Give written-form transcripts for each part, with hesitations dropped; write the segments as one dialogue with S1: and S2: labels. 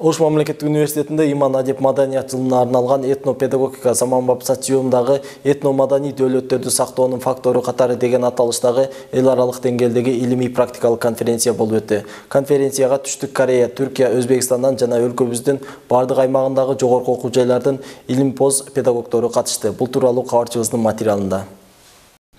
S1: Ош мамлекеттик университетинде Иман Адеп маданият жылына арналган этнопедагогика заманбап социумдагы этномаданий дөөлөттөрдү сактоонун фактору катары деген аталыштагы эл аралык деңгээлдеги илимий практикалык конференция болуп өттү. Конференцияга Түштүк Корея, Түркия, Өзбекстандан жана өлкөбүздүн бардык аймагындагы жогорку окуу жайлардын илимпоз педагогдору катышты. Бул тууралуу кабарчыбыздын материалында.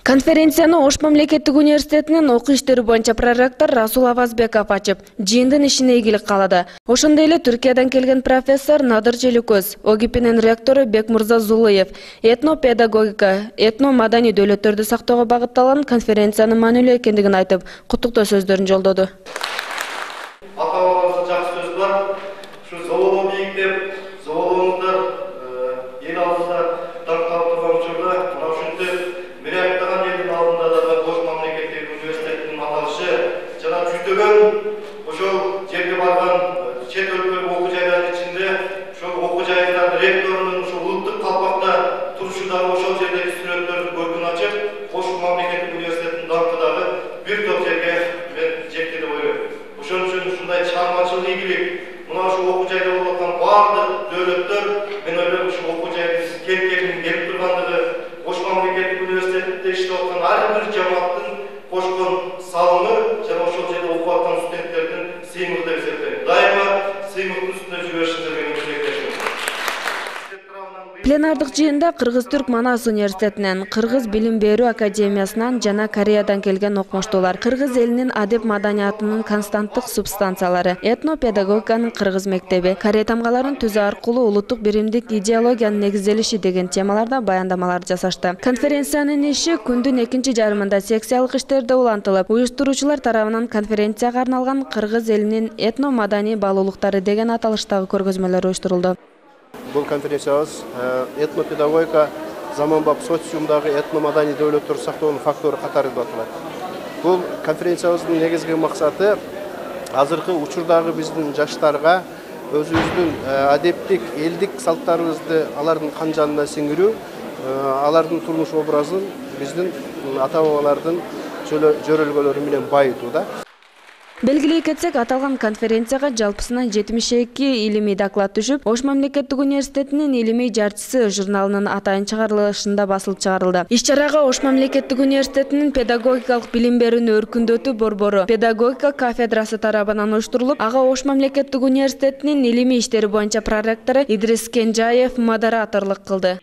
S2: Конференцияны Ош мамлекеттик университетинин окуу иштери боюнча проректор Расул Авазбеков ачып, жыйындын ишине ийгилик каалады. Ошондой эле Түркиядан келген профессор Надыр Желикөз, ОГИПнин ректору Бекмурза Зулыев, этнопедагогика, этномаданий дөөлөттөрдү сактоого багытталган конференциянын маанилүү экендигин айтып, куттуктоо сөздөрүн жолдоду.
S3: Ошол жерге барган чет өлкөлүк окуу жайлардын ичинде ошол окуу жайлардын ректорунун ошол улуттук калпакта турушу дагы ошол жердеги сүрөттөрдү көргөн ачып, Ош мамлекеттик университетинин даңкы дагы бир топ жерге мен жетти деп ойлойм. Ошон үчүн ушундай чыгармачылык ийгилик, мына ушул окуу жайда болуп аткан баардык дөөлөттөр, мен ойлойм ушул окуу жайдын келип тургандыгы, Ош мамлекеттик университетинде иштеп аткан ар бир жамааттын кошкон салымы жана ошол жерде окуп аткан студенттердин сыймыгы деп эсептейм. Дайыма сыймыктын үстүнө жүрүшүңөргө тилектешим.
S2: Пленардык жыйында Кыргыз-Түрк Манас университетинен, Кыргыз билим берүү академиясынан жана Кореядан келген окумуштуулар Кыргыз элинин адеп маданиятынын константтык субстанциялары, этнопедагогиканын Кыргыз мектеби, Корея тамгаларын түзүү аркылуу улуттук биримдик идеологиянын негизделиши деген темаларда баяндамалар жасашты. Конференциянын иши күндүн экинчи жарымында секциялык иштерде улантылып, уюштуруучулар тарабынан конференцияга арналган Кыргыз элинин этномаданий баалуулуктары деген аталыштагы көргөзмөлөр уюштурулду.
S4: Бұл конференциябыз этнопедагогика заманбап социумдагы этномаданий дөөлөттөр сактоонун фактору катары деп аталат. Бул конференциябыздын негизги максаты азыркы учурдагы биздин жаштарга өзүбүздүн адептик, элдик салттарыбызды алардын кан жанына сиңирүү, алардын турмуш образын биздин ата-бабалардын жөрөлгөлөрү менен байытуу.
S2: Белгилей кетсек, аталган конференцияга жалпысынан 72 илимий доклад түшүп, Ош мамлекеттик университетинин илимий жарчысы журналынын атайын чыгарылышында басылып чыгарылды. Иш-чарага Ош мамлекеттик университетинин педагогикалык билим берүүнү өркүндөтүү борбору педагогика кафедрасы тарабынан уюштурулуп, ага Ош мамлекеттик университетинин илимий иштери боюнча проректору Идрис Кенжаев модераторлук кылды.